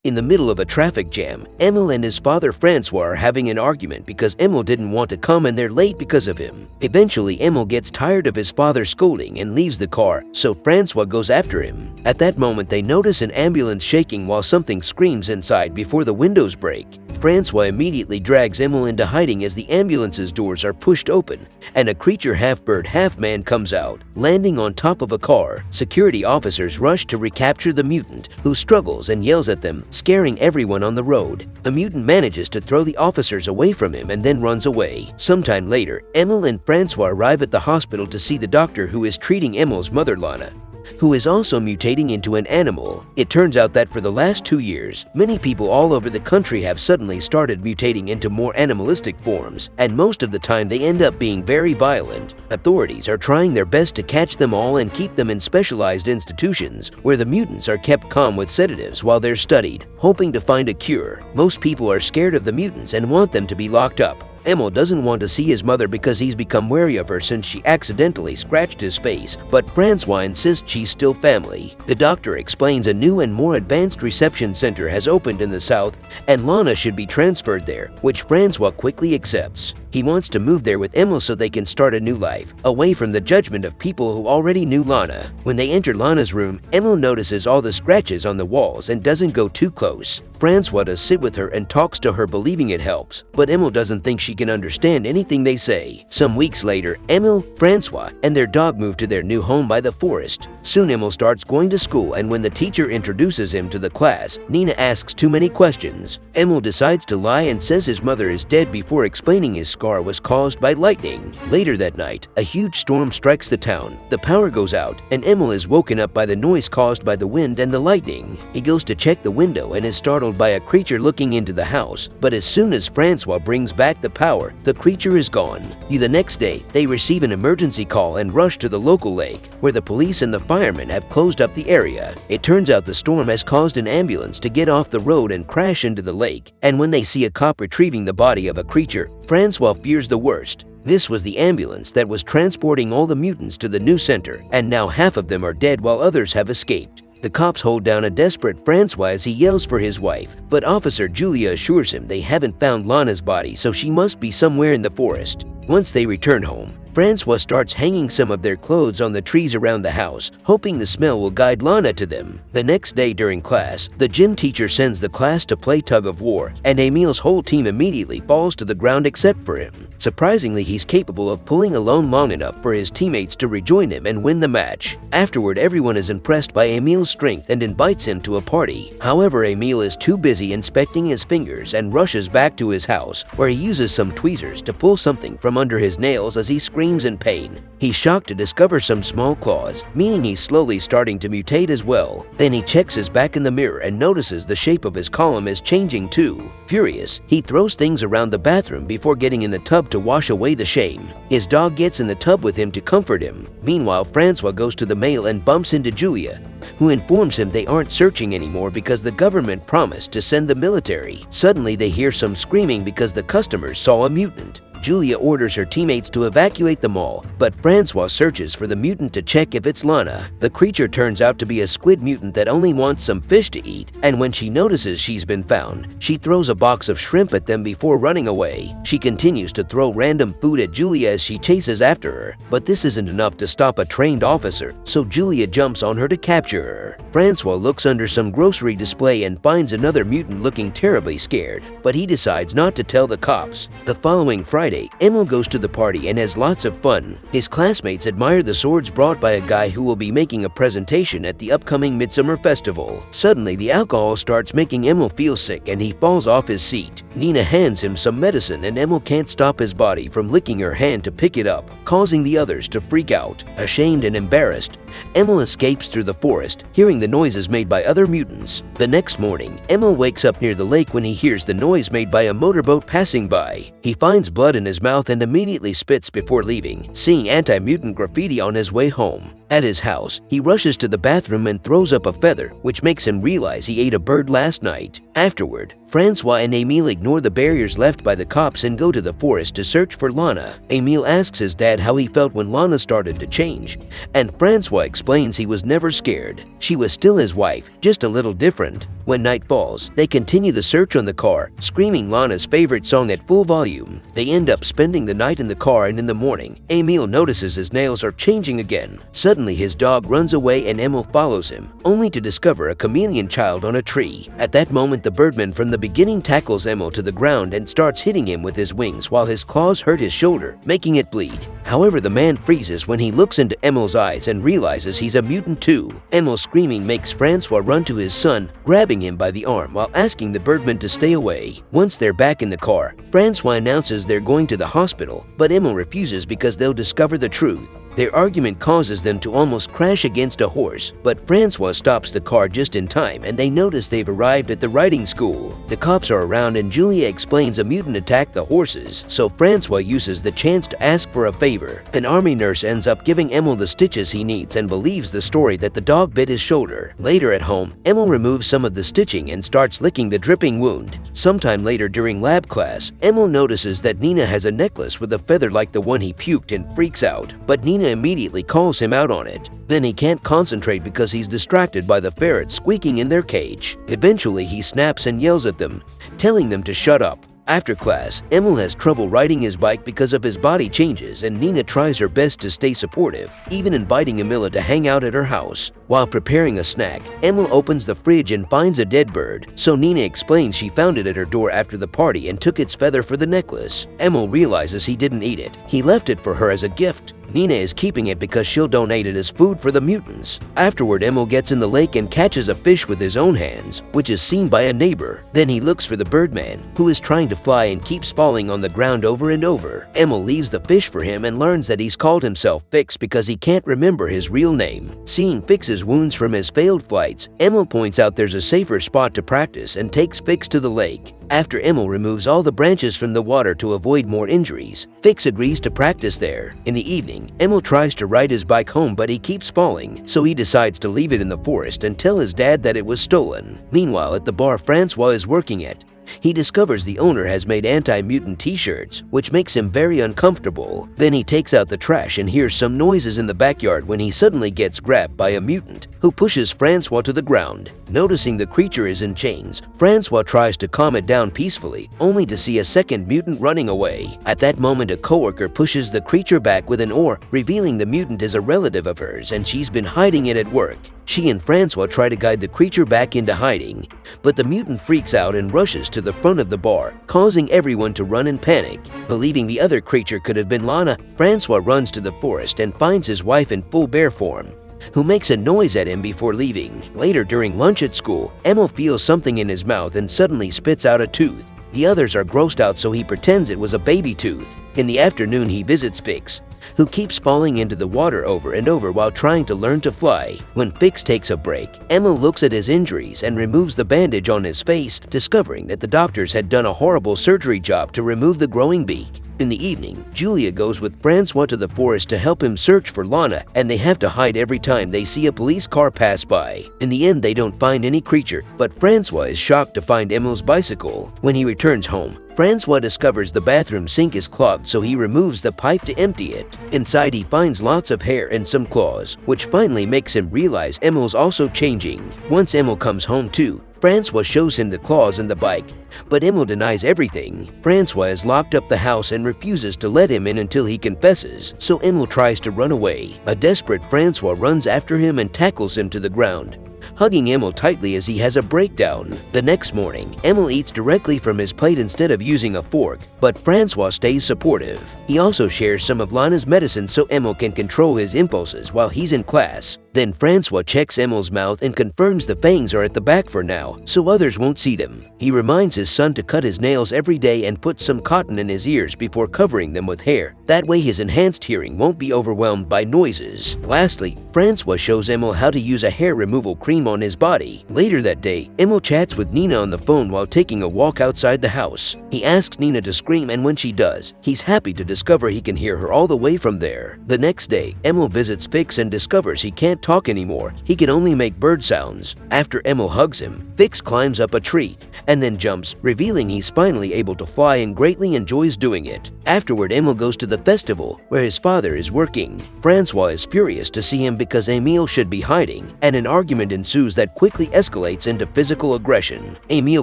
In the middle of a traffic jam, Emil and his father Francois are having an argument because Emil didn't want to come and they're late because of him. Eventually, Emil gets tired of his father's scolding and leaves the car, so Francois goes after him. At that moment, they notice an ambulance shaking while something screams inside before the windows break. Francois immediately drags Emil into hiding as the ambulance's doors are pushed open, and a creature half-bird, half-man comes out, landing on top of a car. Security officers rush to recapture the mutant, who struggles and yells at them, scaring everyone on the road. The mutant manages to throw the officers away from him and then runs away. Sometime later, Emil and Francois arrive at the hospital to see the doctor who is treating Emil's mother Lana, who is also mutating into an animal. It turns out that for the last 2 years, many people all over the country have suddenly started mutating into more animalistic forms, and most of the time they end up being very violent. Authorities are trying their best to catch them all and keep them in specialized institutions, where the mutants are kept calm with sedatives while they're studied, hoping to find a cure. Most people are scared of the mutants and want them to be locked up. Emil doesn't want to see his mother because he's become wary of her since she accidentally scratched his face, but Francois insists she's still family. The doctor explains a new and more advanced reception center has opened in the south and Lana should be transferred there, which Francois quickly accepts. He wants to move there with Emil so they can start a new life, away from the judgment of people who already knew Lana. When they enter Lana's room, Emil notices all the scratches on the walls and doesn't go too close. Francois does sit with her and talks to her, believing it helps, but Emil doesn't think she can understand anything they say. Some weeks later, Emil, Francois, and their dog move to their new home by the forest. Soon Emil starts going to school, and when the teacher introduces him to the class, Nina asks too many questions. Emil decides to lie and says his mother is dead before explaining his scar was caused by lightning. Later that night, a huge storm strikes the town. The power goes out, and Emil is woken up by the noise caused by the wind and the lightning. He goes to check the window and is startled by a creature looking into the house, but as soon as Francois brings back the power, the creature is gone. The next day, they receive an emergency call and rush to the local lake, where the police and the firemen have closed up the area. It turns out the storm has caused an ambulance to get off the road and crash into the lake, and when they see a cop retrieving the body of a creature, Francois fears the worst. This was the ambulance that was transporting all the mutants to the new center, and now half of them are dead while others have escaped. The cops hold down a desperate Francois as he yells for his wife, but Officer Julia assures him they haven't found Lana's body, so she must be somewhere in the forest. Once they return home, Francois starts hanging some of their clothes on the trees around the house, hoping the smell will guide Lana to them. The next day during class, the gym teacher sends the class to play tug of war, and Emil's whole team immediately falls to the ground except for him. Surprisingly, he's capable of pulling alone long enough for his teammates to rejoin him and win the match. Afterward, everyone is impressed by Emil's strength and invites him to a party. However, Emil is too busy inspecting his fingers and rushes back to his house, where he uses some tweezers to pull something from under his nails as he screams in pain. He's shocked to discover some small claws, meaning he's slowly starting to mutate as well. Then he checks his back in the mirror and notices the shape of his column is changing too. Furious, he throws things around the bathroom before getting in the tub to wash away the shame. His dog gets in the tub with him to comfort him. Meanwhile, Francois goes to the mail and bumps into Julia, who informs him they aren't searching anymore because the government promised to send the military. Suddenly, they hear some screaming because the customers saw a mutant. Julia orders her teammates to evacuate the mall, but Francois searches for the mutant to check if it's Lana. The creature turns out to be a squid mutant that only wants some fish to eat, and when she notices she's been found, she throws a box of shrimp at them before running away. She continues to throw random food at Julia as she chases after her, but this isn't enough to stop a trained officer, so Julia jumps on her to capture her. Francois looks under some grocery display and finds another mutant looking terribly scared, but he decides not to tell the cops. The following Friday, Emil goes to the party and has lots of fun. His classmates admire the swords brought by a guy who will be making a presentation at the upcoming Midsummer Festival. Suddenly, the alcohol starts making Emil feel sick and he falls off his seat. Nina hands him some medicine and Emil can't stop his body from licking her hand to pick it up, causing the others to freak out. Ashamed and embarrassed, Emil escapes through the forest, hearing the noises made by other mutants. The next morning, Emil wakes up near the lake when he hears the noise made by a motorboat passing by. He finds blood in his mouth and immediately spits before leaving, seeing anti-mutant graffiti on his way home. At his house, he rushes to the bathroom and throws up a feather, which makes him realize he ate a bird last night. Afterward, Francois and Emile ignore the barriers left by the cops and go to the forest to search for Lana. Emile asks his dad how he felt when Lana started to change, and Francois explains he was never scared. She was still his wife, just a little different. When night falls, they continue the search on the car, screaming Lana's favorite song at full volume. They end up spending the night in the car, and in the morning, Emile notices his nails are changing again. Suddenly, his dog runs away and Emile follows him, only to discover a chameleon child on a tree. At that moment, the birdman from the beginning tackles Emile to the ground and starts hitting him with his wings while his claws hurt his shoulder, making it bleed. However, the man freezes when he looks into Emile's eyes and realizes he's a mutant too. Emile's screaming makes Francois run to his son, grabbing him by the arm while asking the birdman to stay away. Once they're back in the car, Francois announces they're going to the hospital, but Emile refuses because they'll discover the truth. Their argument causes them to almost crash against a horse, but Francois stops the car just in time and they notice they've arrived at the riding school. The cops are around and Julia explains a mutant attacked the horses, so Francois uses the chance to ask for a favor. An army nurse ends up giving Emile the stitches he needs and believes the story that the dog bit his shoulder. Later at home, Emile removes some of the stitching and starts licking the dripping wound. Sometime later during lab class, Emile notices that Nina has a necklace with a feather like the one he puked and freaks out, but Nina immediately calls him out on it. Then he can't concentrate because he's distracted by the ferrets squeaking in their cage. Eventually, he snaps and yells at them, telling them to shut up. After class, Emile has trouble riding his bike because of his body changes, and Nina tries her best to stay supportive, even inviting Emile to hang out at her house. While preparing a snack, Emile opens the fridge and finds a dead bird, so Nina explains she found it at her door after the party and took its feather for the necklace. Emile realizes he didn't eat it. He left it for her as a gift. Nina is keeping it because she'll donate it as food for the mutants. Afterward, Emile gets in the lake and catches a fish with his own hands, which is seen by a neighbor. Then he looks for the birdman, who is trying to fly and keeps falling on the ground over and over. Emile leaves the fish for him and learns that he's called himself Fix because he can't remember his real name. Seeing Fix's wounds from his failed flights, Emile points out there's a safer spot to practice and takes Fix to the lake. After Emile removes all the branches from the water to avoid more injuries, Fix agrees to practice there. In the evening, Emile tries to ride his bike home but he keeps falling, so he decides to leave it in the forest and tell his dad that it was stolen. Meanwhile, at the bar Francois is working at, he discovers the owner has made anti-mutant t-shirts, which makes him very uncomfortable. Then he takes out the trash and hears some noises in the backyard when he suddenly gets grabbed by a mutant, who pushes Francois to the ground. Noticing the creature is in chains, Francois tries to calm it down peacefully, only to see a second mutant running away. At that moment, a coworker pushes the creature back with an oar, revealing the mutant is a relative of hers and she's been hiding it at work. She and Francois try to guide the creature back into hiding, but the mutant freaks out and rushes to the front of the bar, causing everyone to run in panic. Believing the other creature could have been Lana, Francois runs to the forest and finds his wife in full bear form, who makes a noise at him before leaving. Later during lunch at school, Emile feels something in his mouth and suddenly spits out a tooth. The others are grossed out, so he pretends it was a baby tooth. In the afternoon, he visits Fix, who keeps falling into the water over and over while trying to learn to fly. When Fix takes a break, Emile looks at his injuries and removes the bandage on his face, discovering that the doctors had done a horrible surgery job to remove the growing beak. In the evening, Julia goes with Francois to the forest to help him search for Lana, and they have to hide every time they see a police car pass by. In the end, they don't find any creature, but Francois is shocked to find Emile's bicycle. When he returns home, Francois discovers the bathroom sink is clogged, so he removes the pipe to empty it. Inside, he finds lots of hair and some claws, which finally makes him realize Emile's also changing. Once Emile comes home too, Francois shows him the claws and the bike, but Emile denies everything. Francois has locked up the house and refuses to let him in until he confesses, so Emile tries to run away. A desperate Francois runs after him and tackles him to the ground, hugging Emile tightly as he has a breakdown. The next morning, Emile eats directly from his plate instead of using a fork, but Francois stays supportive. He also shares some of Lana's medicine so Emile can control his impulses while he's in class. Then Francois checks Emile's mouth and confirms the fangs are at the back for now, so others won't see them. He reminds his son to cut his nails every day and put some cotton in his ears before covering them with hair. That way his enhanced hearing won't be overwhelmed by noises. Lastly, Francois shows Emile how to use a hair removal cream on his body. Later that day, Emile chats with Nina on the phone while taking a walk outside the house. He asks Nina to scream, and when she does, he's happy to discover he can hear her all the way from there. The next day, Emile visits Fix and discovers he can't talk anymore. He can only make bird sounds. After Emile hugs him, Fix climbs up a tree and then jumps, revealing he's finally able to fly and greatly enjoys doing it. Afterward, Emile goes to the festival where his father is working. Francois is furious to see him because Emile should be hiding, and an argument ensues that quickly escalates into physical aggression. Emile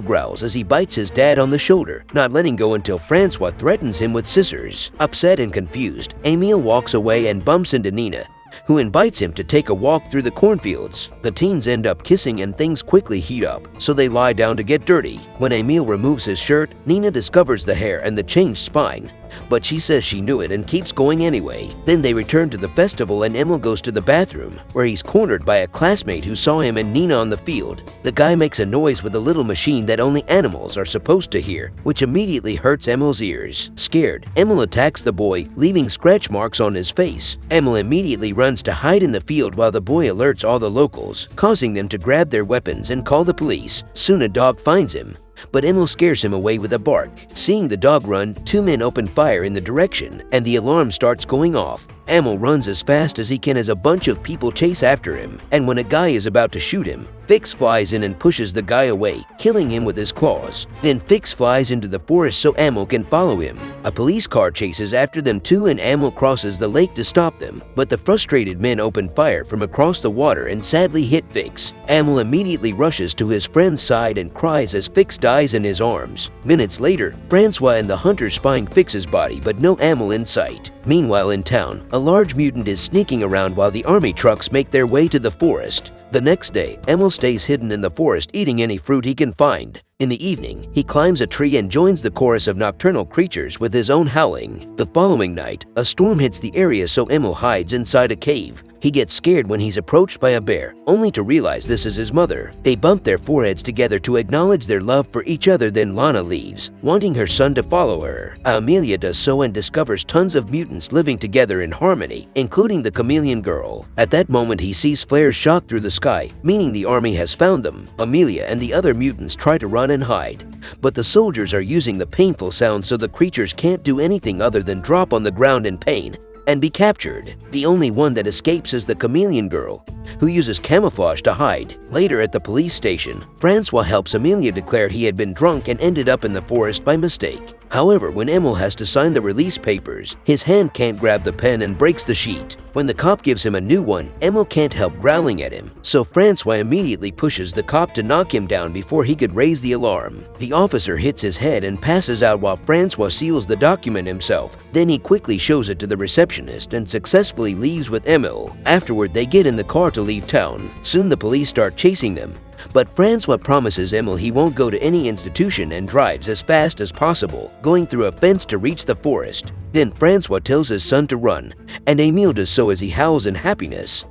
growls as he bites his dad on the shoulder, not letting go until Francois threatens him with scissors. Upset and confused, Emile walks away and bumps into Nina, who invites him to take a walk through the cornfields. The teens end up kissing and things quickly heat up, so they lie down to get dirty. When Emile removes his shirt, Nina discovers the hair and the changed spine, but she says she knew it and keeps going anyway. Then they return to the festival and Emile goes to the bathroom, where he's cornered by a classmate who saw him and Nina on the field. The guy makes a noise with a little machine that only animals are supposed to hear, which immediately hurts Emile's ears. Scared, Emile attacks the boy, leaving scratch marks on his face. Emile immediately runs to hide in the field while the boy alerts all the locals, causing them to grab their weapons and call the police. Soon a dog finds him, but Emile scares him away with a bark. Seeing the dog run, two men open fire in the direction, and the alarm starts going off. Emile runs as fast as he can as a bunch of people chase after him, and when a guy is about to shoot him, Fix flies in and pushes the guy away, killing him with his claws. Then Fix flies into the forest so Emile can follow him. A police car chases after them too, and Emile crosses the lake to stop them, but the frustrated men open fire from across the water and sadly hit Fix. Emile immediately rushes to his friend's side and cries as Fix dies in his arms. Minutes later, Francois and the hunters find Fix's body, but no Emile in sight. Meanwhile in town, a large mutant is sneaking around while the army trucks make their way to the forest. The next day, Emile stays hidden in the forest eating any fruit he can find. In the evening, he climbs a tree and joins the chorus of nocturnal creatures with his own howling. The following night, a storm hits the area so Emile hides inside a cave. He gets scared when he's approached by a bear, only to realize this is his mother. They bump their foreheads together to acknowledge their love for each other. Then Lana leaves, wanting her son to follow her. Amelia does so and discovers tons of mutants living together in harmony, including the chameleon girl. At that moment, he sees flares shot through the sky, meaning the army has found them. Amelia and the other mutants try to run and hide, but the soldiers are using the painful sound so the creatures can't do anything other than drop on the ground in pain and be captured. The only one that escapes is the chameleon girl, who uses camouflage to hide. Later at the police station, Francois helps Amelia declare he had been drunk and ended up in the forest by mistake. However, when Emile has to sign the release papers, his hand can't grab the pen and breaks the sheet. When the cop gives him a new one, Emile can't help growling at him, so Francois immediately pushes the cop to knock him down before he could raise the alarm. The officer hits his head and passes out while Francois seals the document himself. Then he quickly shows it to the receptionist and successfully leaves with Emile. Afterward, they get in the car to leave town. Soon the police start chasing them, but Francois promises Emile he won't go to any institution and drives as fast as possible, going through a fence to reach the forest. Then Francois tells his son to run, and Emile does so as he howls in happiness.